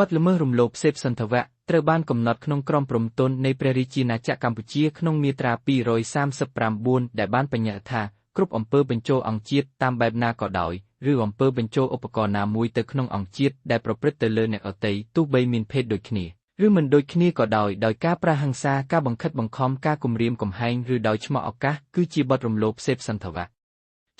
បទល្មើសរំលោភសេពសន្ធវៈត្រូវបានកំណត់ក្នុងក្រមព្រហ្មទណ្ឌនៃព្រះរាជាណាចក្រកម្ពុជាក្នុងមាត្រា239ដែលបានបញ្ជាក់ថាគ្រប់អំពើបញ្ចូលអង្គជាតិតាមបែបណាក៏ដោយឬអំពើបញ្ចូលឧបករណ៍ណាមួយទៅក្នុងអង្គជាតិដែលប្រព្រឹត្តទៅលើអ្នកដទៃទោះបីមានភេទដូចគ្នាឬមិនដូចគ្នាក៏ដោយការប្រើហិង្សាការបង្ខិតបង្ខំការគំរាមកំហែងឬដោយឆ្មោះឱកាសគឺជាបទរំលោភសេពសន្ធវៈ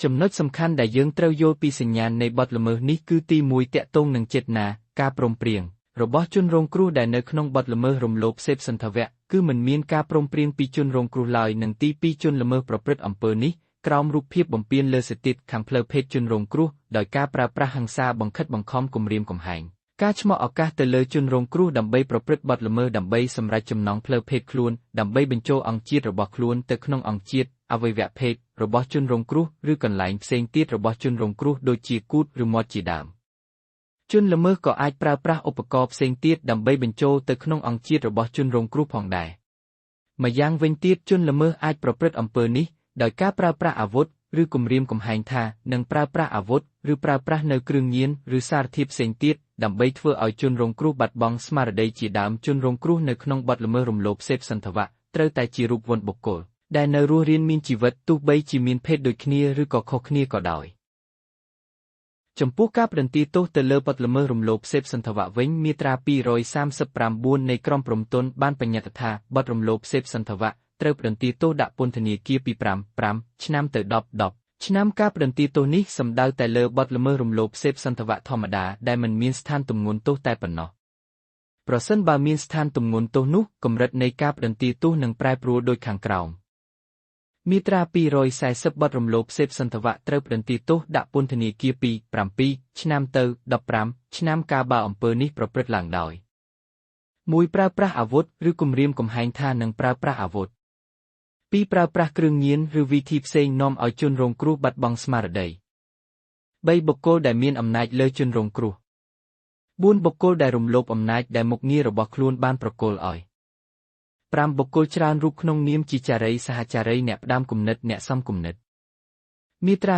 ចំណុចសំខាន់ដែលយើងត្រូវយល់ពីសញ្ញាណនៃបទល្មើសនេះគឺទី1ទាក់ទងនឹងចេតនាការព្រមព្រៀងរបស់ជនរងគ្រោះដែលនៅក្នុងបទល្មើសរំលោភសេពសន្ធវៈគឺមិនមានការព្រមព្រៀងពីជនរងគ្រោះឡើយនិងទី2ជនល្មើសប្រព្រឹត្តអំពើនេះក្រោមរូបភាពបំពានលើសិទ្ធិខាងផ្លូវភេទជនរងគ្រោះដោយការប្រើប្រាស់ហិង្សាបង្ខិតបង្ខំគំរាមកំហែងការឆ្មោះឱកាសទៅលើជនរងគ្រោះដើម្បីប្រព្រឹត្តបទល្មើសដើម្បីសម្រេចចំណង់ផ្លូវភេទខ្លួនដើម្បីបញ្ចូលអង្គជាតិរបស់ខ្លួនទៅក្នុងអង្គជាតិអវយវៈភេទរបស់ជនរងគ្រោះឬកន្លែងផ្សេងទៀតរបស់ជនរងគ្រោះដូចជាគូទឬមាត់ជាដើមជនល្មើសក៏អាចប្រើប្រាស់ឧបករណ៍ផ្សេងទៀតដើម្បីបញ្ចូលទៅក្នុងអង្គជាតិរបស់ជនរងគ្រោះផងដែរម្យ៉ាងវិញទៀតជនល្មើសអាចប្រព្រឹត្តអំពើនេះដោយការប្រើប្រាស់អាវុធឬគំរាមកំហែងថានឹងប្រើប្រាស់អាវុធឬប្រើប្រាស់នៅគ្រឿងញៀនឬសារធាតុផ្សេងទៀតដើម្បីធ្វើឲ្យជនរងគ្រោះបាត់បង់ស្មារតីជាដើមជនរងគ្រោះនៅក្នុងបទល្មើសរំលោភសេពសន្ធវៈត្រូវតែជារូបវន្តបុគ្គលដែលនៅរស់រានមានជីវិតទោះបីជាមានភេទដូចគ្នាឬក៏ខុសគ្នាក៏ដោយចំពោះការផ្តន្ទាទោសទៅលើបទល្មើសរំលោភសេពសន្ធវៈវិញមាត្រា239នៃក្រមព្រហ្មទណ្ឌបានបញ្ជាក់ថាបទរំលោភសេពសន្ធវៈត្រូវផ្តន្ទាទោសដាក់ពន្ធនាគារពី5ឆ្នាំទៅ10ឆ្នាំការផ្តន្ទាទោសនេះសំដៅតែលើបទល្មើសរំលោភសេពសន្ធវៈធម្មតាដែលមិនមានស្ថានទម្ងន់ទោសតែប៉ុណ្ណោះប្រសិនបើមានស្ថានទម្ងន់ទោសនោះកម្រិតនៃការផ្តន្ទាទោសនឹងប្រែប្រួលដូចខាងក្រោមមាត្រា240បទរំលោភសេពសន្ធវៈត្រូវផ្តន្ទាទោសដាក់ពន្ធនាគារពី7ឆ្នាំទៅ15ឆ្នាំកាលបើអំពើនេះប្រព្រឹត្តឡើងដោយ1ប្រើប្រាស់អាវុធឬគំរាមកំហែងថានឹងប្រើប្រាស់អាវុធ2ប្រើប្រាស់គ្រឿងញៀនឬវិធីផ្សេងនាំឲ្យជនរងគ្រោះបាត់បង់ស្មារតី3បុគ្គលដែលមានអំណាចលើជនរងគ្រោះ4បុគ្គលដែលរំលោភអំណាចដែលមុខងាររបស់ខ្លួនបានប្រគល់ឲ្យ5បុគ្គលច្រើនរូបក្នុងនាមជាចារីសហចារីអ្នកផ្ដាំគំនិតអ្នកសំគំនិតមាត្រា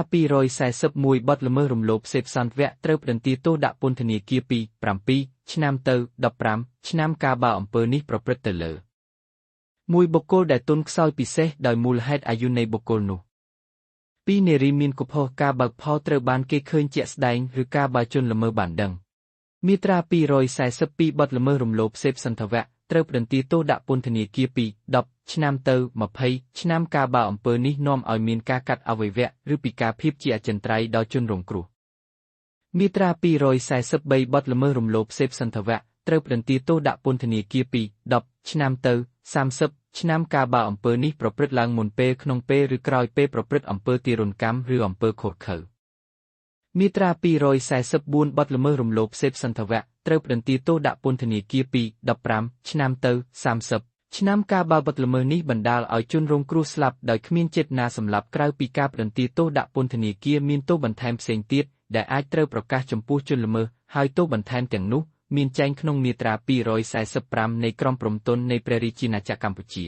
241បទល្មើសរំលោភសេពសន្ធវៈត្រូវផ្តន្ទាទោសដាក់ពន្ធនាគារពី7ឆ្នាំទៅ15ឆ្នាំកាលបើអំពើនេះប្រព្រឹត្តទៅលើ1បុគ្គលដែលទន់ខ្សោយពិសេសដោយមូលហេតុអាយុនៃបុគ្គលនោះ2នារីមានកុហកការបើកផលត្រូវបានគេឃើញជាក់ស្ដែងឬការបើជនល្មើសបានដឹងមាត្រា242បទល្មើសរំលោភសេពសន្ធវៈត្រូវផ្តន្ទាទោសដាក់ពន្ធនាគារពី10ឆ្នាំទៅ20ឆ្នាំកាលបើអំពើនេះនាំឲ្យមានការកាត់អវយវៈឬពិការភាពជាអចិន្ត្រៃយ៍ដល់ជនរងគ្រោះមាត្រា243បទល្មើសរំលោភសេពសន្ធវៈត្រូវផ្តន្ទាទោសដាក់ពន្ធនាគារពី10ឆ្នាំទៅ30ឆ្នាំកាលបើអំពើនេះប្រព្រឹត្តឡើងមុនពេលក្នុងពេលឬក្រោយពេលប្រព្រឹត្តអំពើទារុណកម្មឬអំពើឃោរឃៅមាត្រា244បទល្មើសរំលោភសេពសន្ធវៈត្រូវផ្តន្ទាទោសដាក់ពន្ធនាគារពី15ឆ្នាំទៅ30ឆ្នាំកាលបើបទល្មើសនេះបណ្ដាលឲ្យជនរងគ្រោះស្លាប់ដោយគ្មានចេតនាសម្លាប់ក្រៅពីការផ្តន្ទាទោសដាក់ពន្ធនាគារមានទោសបន្ថែមផ្សេងទៀតដែលអាចត្រូវប្រកាសចំពោះជនល្មើសហើយទោសបន្ថែមទាំងនោះមានចែងក្នុងមាត្រា245នៃក្រមព្រហ្មទណ្ឌនៃព្រះរាជាណាចក្រកម្ពុជា